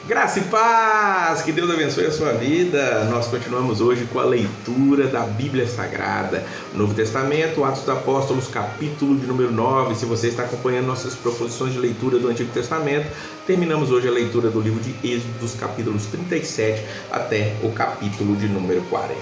Graça e paz, que Deus abençoe a sua vida. Nós continuamos hoje com a leitura da Bíblia Sagrada, o Novo Testamento, Atos dos Apóstolos, capítulo de número 9. Se você está acompanhando nossas proposições de leitura do Antigo Testamento, terminamos hoje a leitura do livro de Êxodo, dos capítulos 37 até o capítulo de número 40.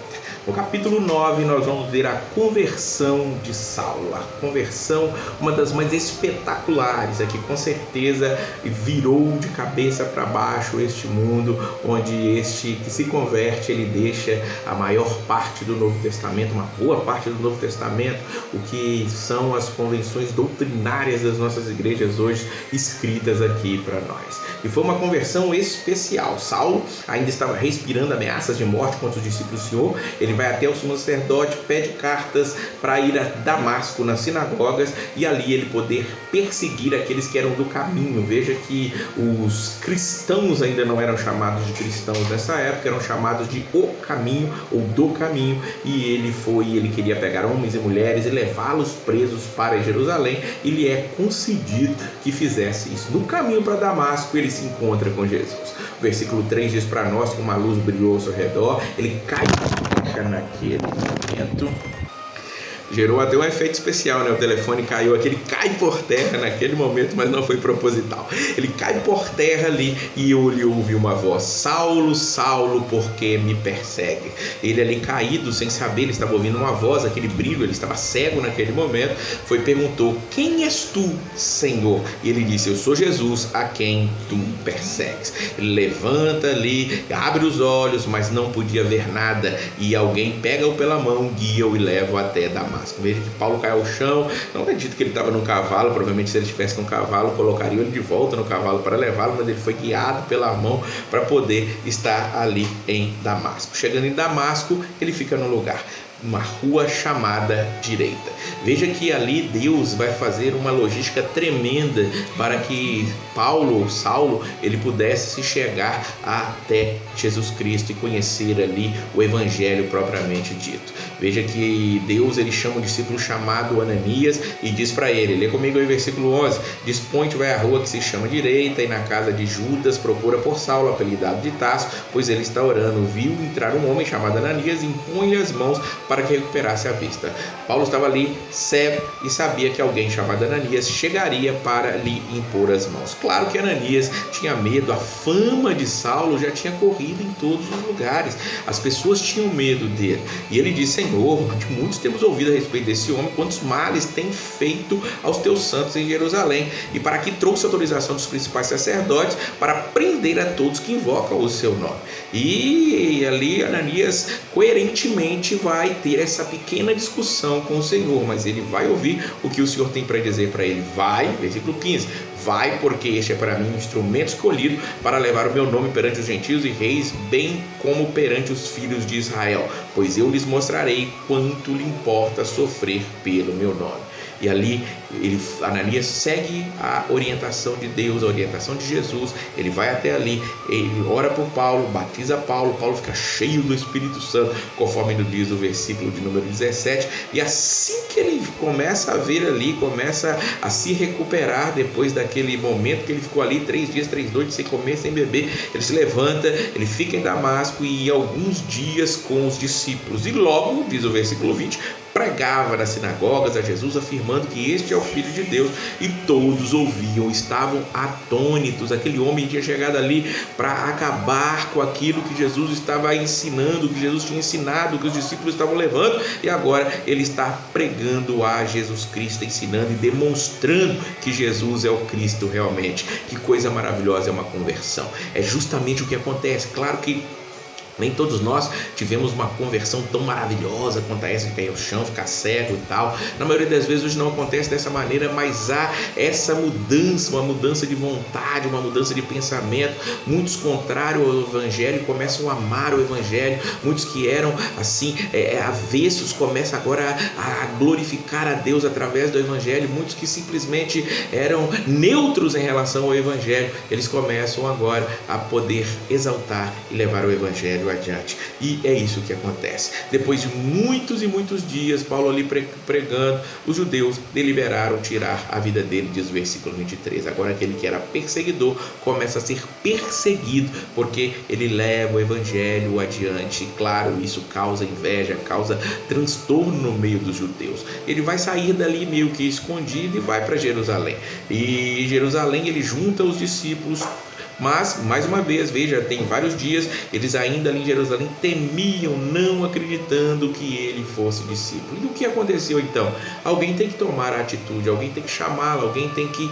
No capítulo 9 nós vamos ver a conversão de Saulo, a conversão, uma das mais espetaculares, aqui com certeza virou de cabeça para baixo este mundo, onde este que se converte, ele deixa a maior parte do Novo Testamento, uma boa parte do Novo Testamento, o que são as convenções doutrinárias das nossas igrejas hoje, escritas aqui para nós. E foi uma conversão especial. Saulo ainda estava respirando ameaças de morte contra os discípulos do Senhor. Ele vai até o sumo sacerdote, pede cartas para ir a Damasco, nas sinagogas, e ali ele poder perseguir aqueles que eram do caminho. Veja que os cristãos ainda não eram chamados de cristãos nessa época, eram chamados de o caminho ou do caminho, e ele queria pegar homens e mulheres e levá-los presos para Jerusalém, e lhe é concedido que fizesse isso. No caminho para Damasco ele se encontra com Jesus. O versículo 3 diz para nós que uma luz brilhou ao seu redor, ele cai naquele momento. Gerou até um efeito especial, né? O telefone caiu aqui, ele cai por terra naquele momento, mas não foi proposital. Ele cai por terra ali e ele ouve uma voz: Saulo, Saulo, por que me persegue? Ele ali caído, sem saber, ele estava ouvindo uma voz, aquele brilho, ele estava cego naquele momento, perguntou: quem és tu, Senhor? E ele disse: eu sou Jesus, a quem tu persegues. Ele levanta ali, abre os olhos, mas não podia ver nada, e alguém pega-o pela mão, guia-o e leva-o até Damasco. Veja que Paulo cai ao chão. Não acredito que ele estava num cavalo. Provavelmente, se ele estivesse com um cavalo, colocariam ele de volta no cavalo para levá-lo, mas ele foi guiado pela mão para poder estar ali em Damasco. Chegando em Damasco, ele fica num lugar, uma rua chamada Direita. Veja que ali Deus vai fazer uma logística tremenda para que Saulo, ele pudesse chegar até Jesus Cristo e conhecer ali o Evangelho propriamente dito. Veja que Deus, ele chama um discípulo chamado Ananias e diz para ele, lê comigo aí o versículo 11, diz: põe-te, vai à rua que se chama Direita, e na casa de Judas procura por Saulo, apelidado de Tarso, pois ele está orando. Viu entrar um homem chamado Ananias e impõe-lhe as mãos para que recuperasse a vista. Paulo estava ali cego e sabia que alguém chamado Ananias chegaria para lhe impor as mãos. Claro que Ananias tinha medo, a fama de Saulo já tinha corrido em todos os lugares, as pessoas tinham medo dele, e ele disse: Senhor, de muitos temos ouvido a respeito desse homem, quantos males tem feito aos teus santos em Jerusalém, e para que trouxe autorização dos principais sacerdotes para prender a todos que invocam o seu nome. E ali Ananias coerentemente vai ter essa pequena discussão com o Senhor, mas ele vai ouvir o que o Senhor tem para dizer para ele. Vai, versículo 15, vai, porque este é para mim um instrumento escolhido para levar o meu nome perante os gentios e reis, bem como perante os filhos de Israel, pois eu lhes mostrarei quanto lhe importa sofrer pelo meu nome. E ali Ananias segue a orientação de Deus, a orientação de Jesus. Ele vai até ali, ele ora por Paulo, batiza Paulo, Paulo fica cheio do Espírito Santo, conforme nos diz o versículo de número 17. E assim que ele começa a ver ali, começa a se recuperar depois daquele momento que ele ficou ali 3 dias, 3 noites sem comer, sem beber, ele se levanta, ele fica em Damasco e alguns dias com os discípulos. E logo, diz o versículo 20, pregava nas sinagogas a Jesus, afirmando que este é o Filho de Deus, e todos ouviam, estavam atônitos. Aquele homem tinha chegado ali para acabar com aquilo que Jesus estava ensinando, que Jesus tinha ensinado, que os discípulos estavam levando, e agora ele está pregando a Jesus Cristo, ensinando e demonstrando que Jesus é o Cristo realmente. Que coisa maravilhosa é uma conversão, é justamente o que acontece. Claro que nem todos nós tivemos uma conversão tão maravilhosa quanto essa de cair ao chão, ficar cego e tal. Na maioria das vezes hoje não acontece dessa maneira, mas há essa mudança, uma mudança de vontade, uma mudança de pensamento. Muitos, contrário ao Evangelho, começam a amar o Evangelho. Muitos que eram assim avessos começam agora a glorificar a Deus através do Evangelho. Muitos que simplesmente eram neutros em relação ao Evangelho, eles começam agora a poder exaltar e levar o Evangelho evangelho adiante. E é isso que acontece. Depois de muitos e muitos dias, Paulo ali pregando, os judeus deliberaram tirar a vida dele, diz o versículo 23. Agora aquele que era perseguidor começa a ser perseguido, porque ele leva o evangelho adiante. Claro, isso causa inveja, causa transtorno no meio dos judeus. Ele vai sair dali meio que escondido e vai para Jerusalém. E em Jerusalém ele junta os discípulos. Mas, mais uma vez, veja, tem vários dias, eles ainda ali em Jerusalém temiam, não acreditando que ele fosse discípulo. E o que aconteceu então? Alguém tem que tomar a atitude, alguém tem que chamá-lo, alguém tem que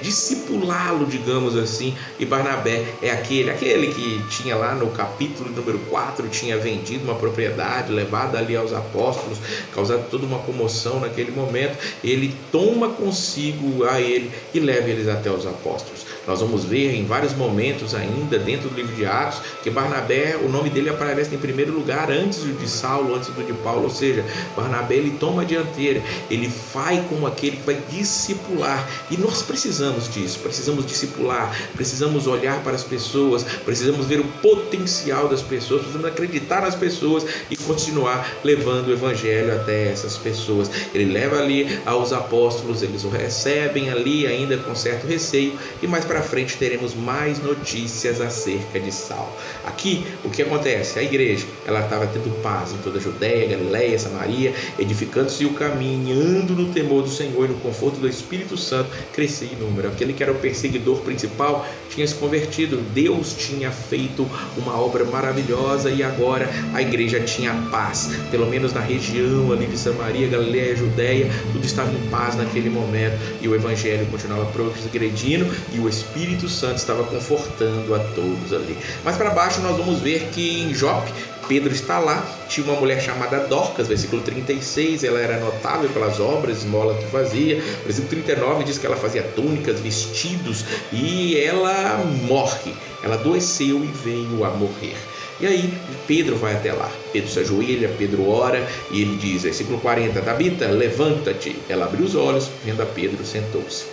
discipulá-lo, digamos assim. E Barnabé é aquele que tinha lá no capítulo número 4, tinha vendido uma propriedade, levado ali aos apóstolos, causado toda uma comoção naquele momento. Ele toma consigo a ele e leva eles até os apóstolos. Nós vamos ver em vários momentos ainda dentro do livro de Atos que Barnabé, o nome dele aparece em primeiro lugar antes do de Saulo, antes do de Paulo. Ou seja, Barnabé ele toma a dianteira, ele vai como aquele que vai discipular. E nós precisamos disso, precisamos discipular, precisamos olhar para as pessoas, precisamos ver o potencial das pessoas, precisamos acreditar nas pessoas e continuar levando o evangelho até essas pessoas. Ele leva ali aos apóstolos, eles o recebem ali ainda com certo receio, e mais para frente teremos mais notícias acerca de Saulo. Aqui o que acontece? A igreja ela estava tendo paz em toda a Judéia, Galiléia, Samaria, edificando-se o caminhando no temor do Senhor e no conforto do Espírito Santo, crescia em número. Aquele que era o perseguidor principal tinha se convertido, Deus tinha feito uma obra maravilhosa e agora a igreja tinha paz, pelo menos na região ali de Samaria, Galiléia, Judéia, tudo estava em paz naquele momento e o evangelho continuava progredindo e o Espírito Santo estava confortando a todos ali. Mais para baixo nós vamos ver que em Jope, Pedro está lá, tinha uma mulher chamada Dorcas, versículo 36, ela era notável pelas obras, esmola que fazia. Versículo 39 diz que ela fazia túnicas, vestidos, e ela morre, ela adoeceu e veio a morrer. E aí Pedro vai até lá, Pedro se ajoelha, Pedro ora e ele diz, versículo 40, Tabita, levanta-te. Ela abriu os olhos, vendo a Pedro, sentou-se.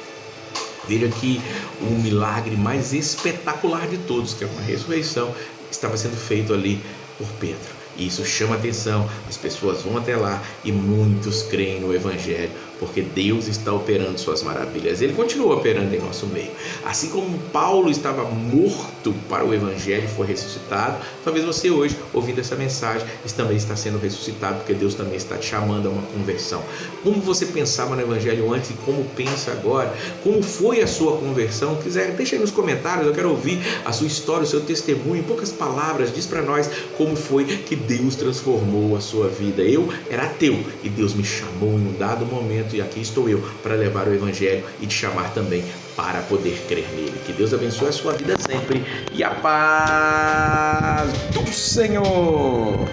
Veja aqui o milagre mais espetacular de todos, que é uma ressurreição, estava sendo feito ali por Pedro. E isso chama atenção, as pessoas vão até lá e muitos creem no evangelho, porque Deus está operando suas maravilhas. Ele continua operando em nosso meio. Assim como Paulo estava morto para o evangelho e foi ressuscitado, talvez você hoje, ouvindo essa mensagem, também está sendo ressuscitado, porque Deus também está te chamando a uma conversão. Como você pensava no evangelho antes e como pensa agora? Como foi a sua conversão? Quiser, deixa aí nos comentários, eu quero ouvir a sua história, o seu testemunho, em poucas palavras, diz para nós como foi que Deus transformou a sua vida. Eu era ateu e Deus me chamou em um dado momento e aqui estou eu para levar o evangelho e te chamar também para poder crer nele. Que Deus abençoe a sua vida sempre e a paz do Senhor.